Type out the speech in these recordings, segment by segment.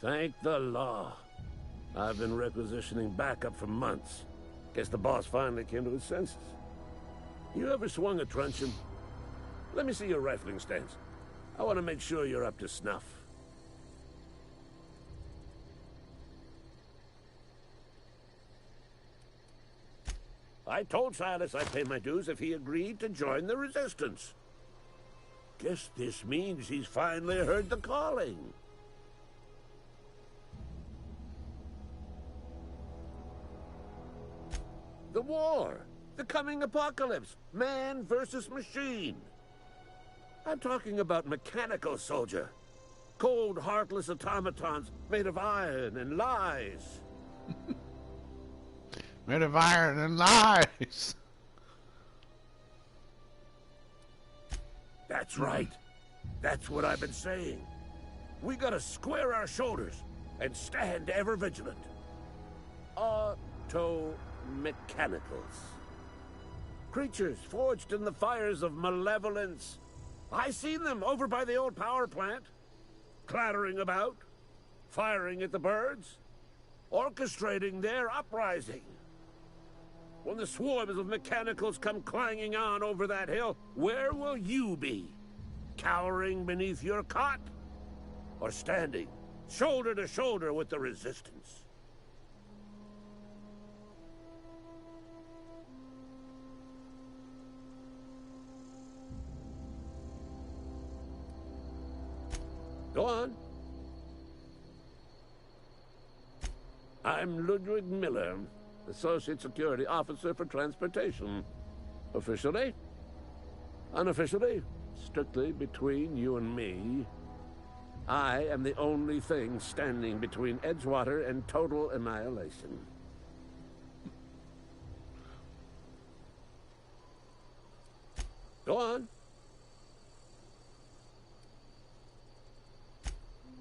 Thank the law. I've been requisitioning backup for months. Guess the boss finally came to his senses. You ever swung a truncheon? Let me see your rifling stance. I want to make sure you're up to snuff. I told Silas I'd pay my dues if he agreed to join the Resistance. Guess this means he's finally heard the calling. The war! The coming apocalypse! Man versus machine! I'm talking about mechanical soldier. Cold, heartless automatons made of iron and lies. Made of iron and lies. That's right. That's what I've been saying. We gotta square our shoulders and stand ever vigilant. Auto-mechanicals. Creatures forged in the fires of malevolence. I seen them over by the old power plant. Clattering about, firing at the birds, orchestrating their uprising. When the swarms of mechanicals come clanging on over that hill, where will you be? Cowering beneath your cot? Or standing, shoulder to shoulder with the Resistance? Go on. I'm Ludwig Miller, Associate Security Officer for Transportation. Officially? Unofficially? Strictly between you and me. I am the only thing standing between Edgewater and total annihilation. Go on.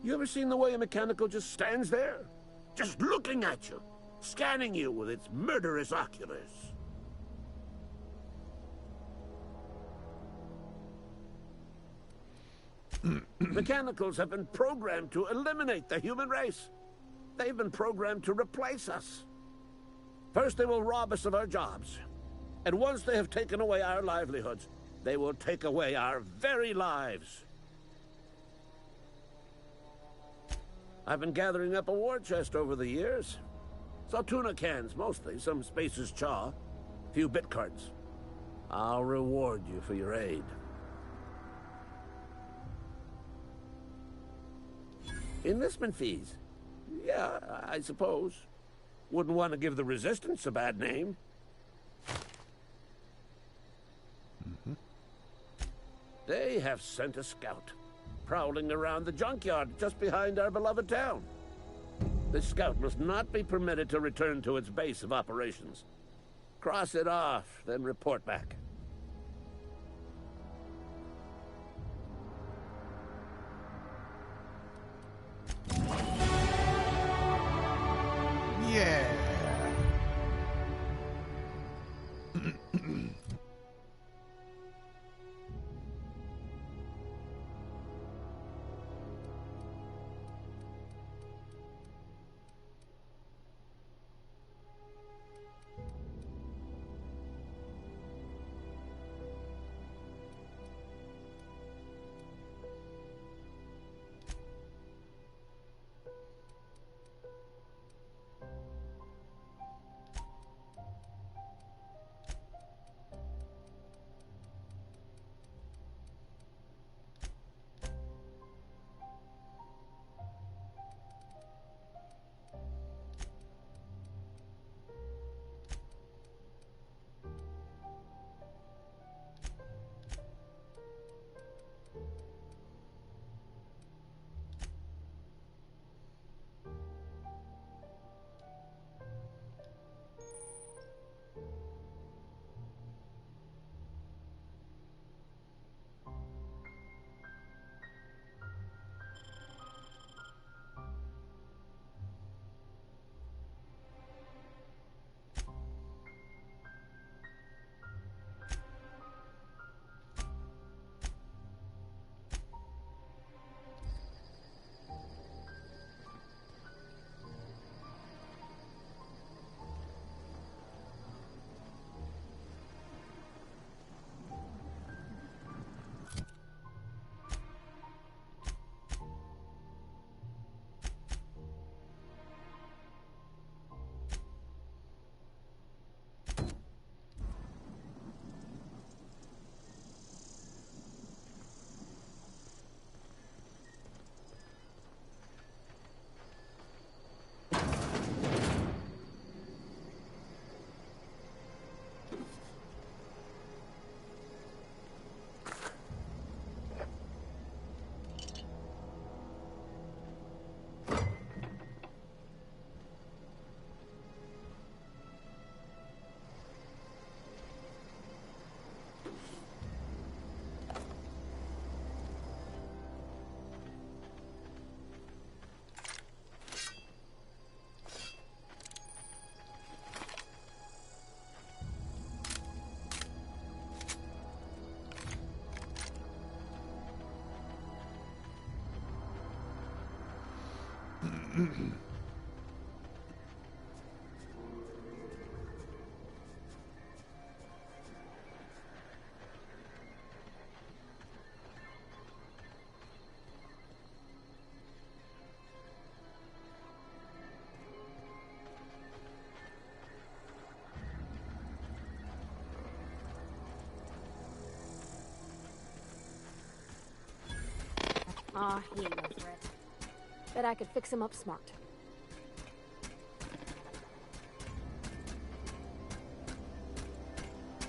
You ever seen the way a mechanical just stands there? Just looking at you, scanning you with its murderous oculars. Mechanicals have been programmed to eliminate the human race. They've been programmed to replace us. First, they will rob us of our jobs. And once they have taken away our livelihoods, they will take away our very lives. I've been gathering up a war chest over the years. Saltuna cans, mostly. Some Spacer's Chaw. A few bit cards. I'll reward you for your aid. Enlistment fees. Yeah, I suppose. Wouldn't want to give the Resistance a bad name. They have sent a scout, prowling around the junkyard just behind our beloved town. This scout must not be permitted to return to its base of operations. Cross it off, then report back. Yeah. Aw, he ain't no threat. Bet I could fix him up smart.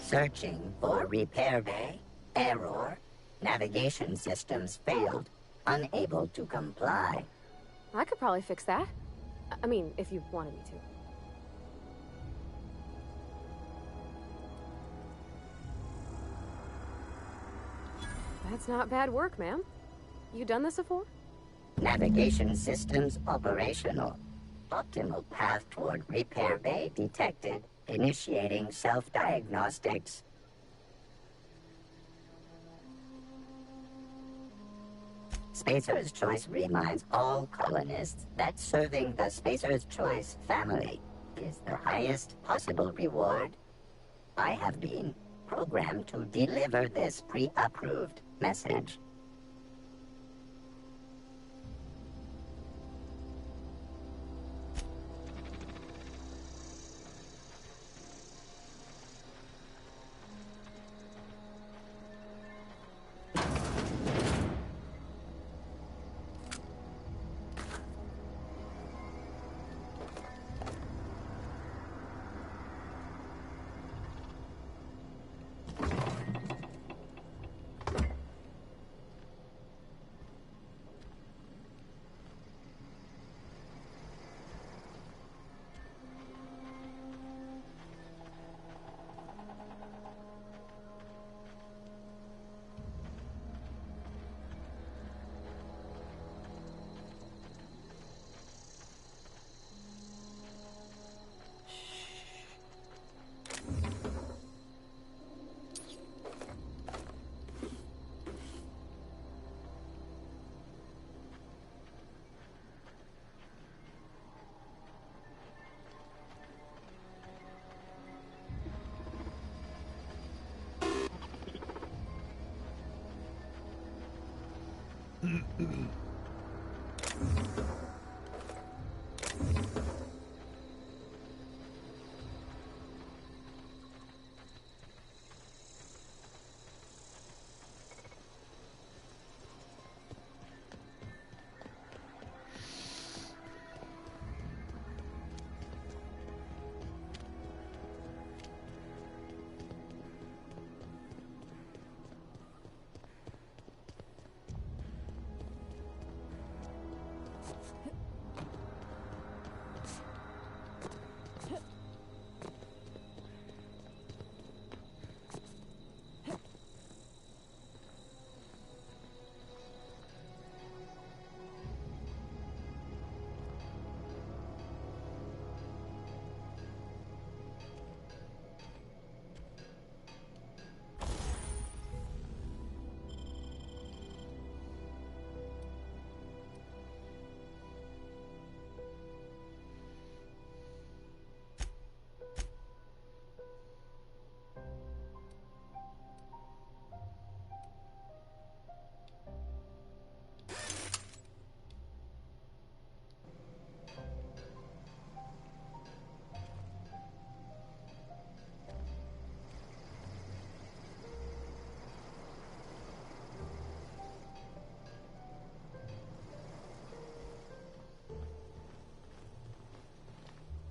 Searching for repair bay. Error. Navigation systems failed. Unable to comply. I could probably fix that. I mean, if you wanted me to. That's not bad work, ma'am. You done this before? Navigation systems operational. Optimal path toward repair bay detected. Initiating self-diagnostics. Spacer's Choice reminds all colonists that serving the Spacer's Choice family is the highest possible reward. I have been programmed to deliver this pre-approved message.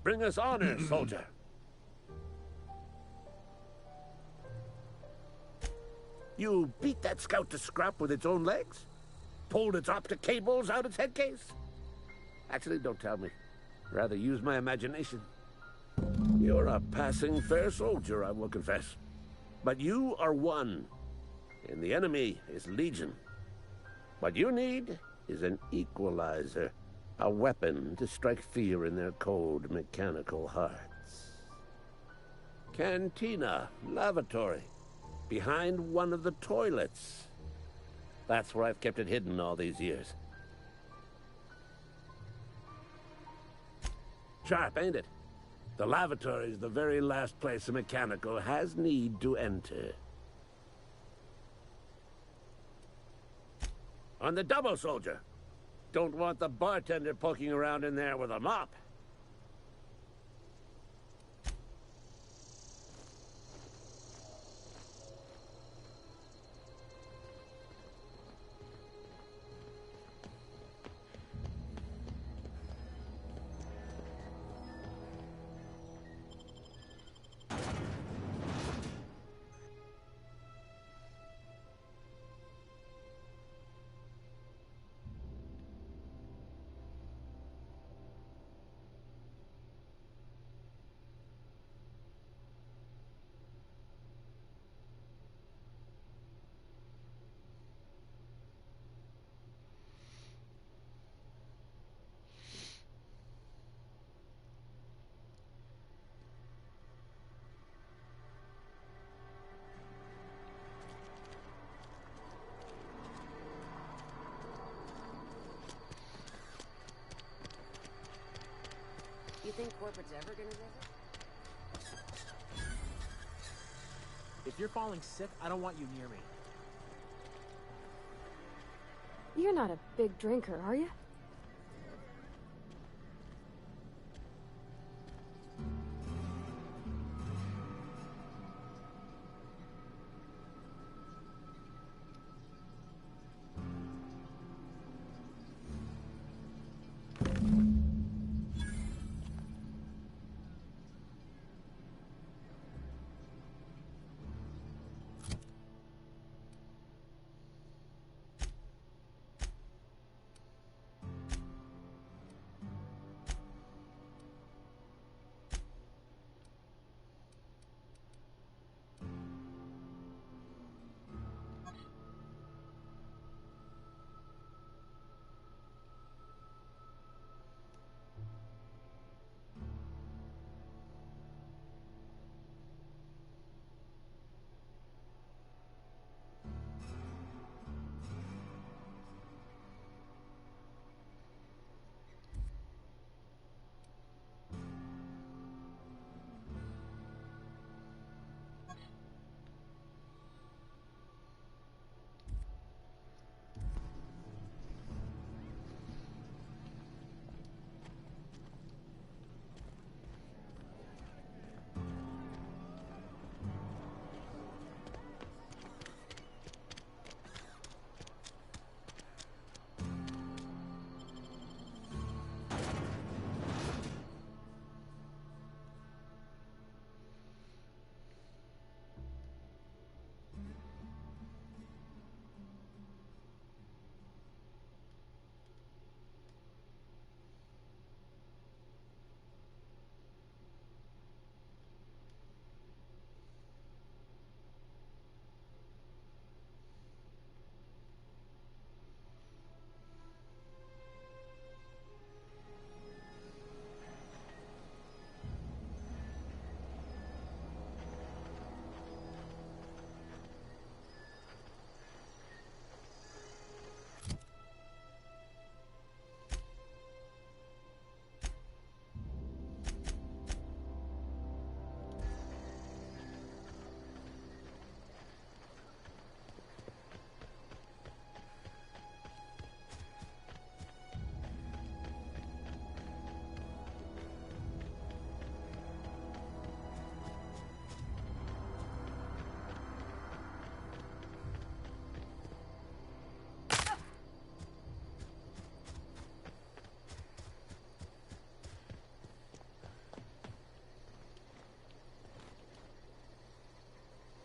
Bring us honor, soldier. You beat that scout to scrap with its own legs? Pulled its optic cables out its head case? Actually, don't tell me. Rather use my imagination. You're a passing fair soldier, I will confess. But you are one, and the enemy is legion. What you need is an equalizer. A weapon to strike fear in their cold, mechanical hearts. Cantina, lavatory, behind one of the toilets. That's where I've kept it hidden all these years. Sharp, ain't it? The lavatory is the very last place a mechanical has need to enter. On the double, soldier. Don't want the bartender poking around in there with a mop. You think corporate's ever gonna visit? If you're falling sick, I don't want you near me. You're not a big drinker, are you?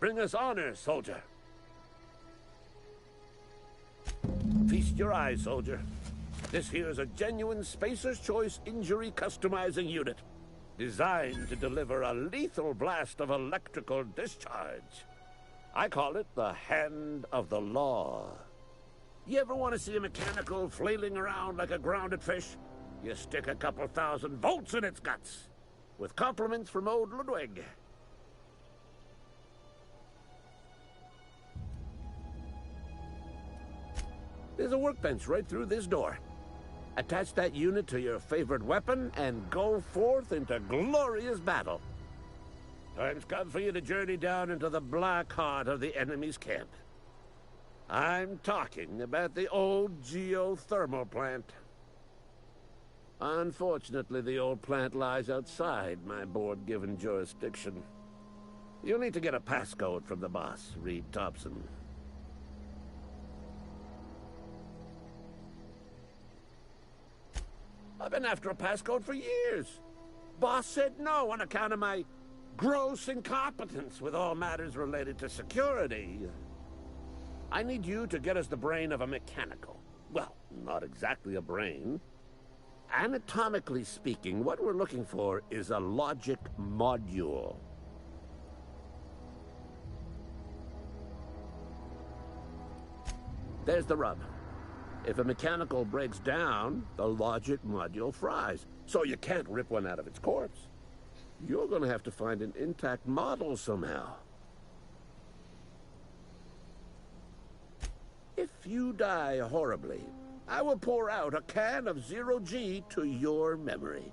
Bring us honor, soldier. Feast your eyes, soldier. This here's a genuine Spacer's Choice injury customizing unit, designed to deliver a lethal blast of electrical discharge. I call it the Hand of the Law. You ever want to see a mechanical flailing around like a grounded fish? You stick a couple thousand volts in its guts. With compliments from old Ludwig. There's a workbench right through this door. Attach that unit to your favorite weapon and go forth into glorious battle. Time's come for you to journey down into the black heart of the enemy's camp. I'm talking about the old geothermal plant. Unfortunately, the old plant lies outside my board-given jurisdiction. You'll need to get a passcode from the boss, Reed Thompson. I've been after a passcode for years. Boss said no on account of my gross incompetence with all matters related to security. I need you to get us the brain of a mechanical. Well, not exactly a brain. Anatomically speaking, what we're looking for is a logic module. There's the rub. If a mechanical breaks down, the logic module fries. So you can't rip one out of its corpse. You're going to have to find an intact model somehow. If you die horribly, I will pour out a can of 0G to your memory.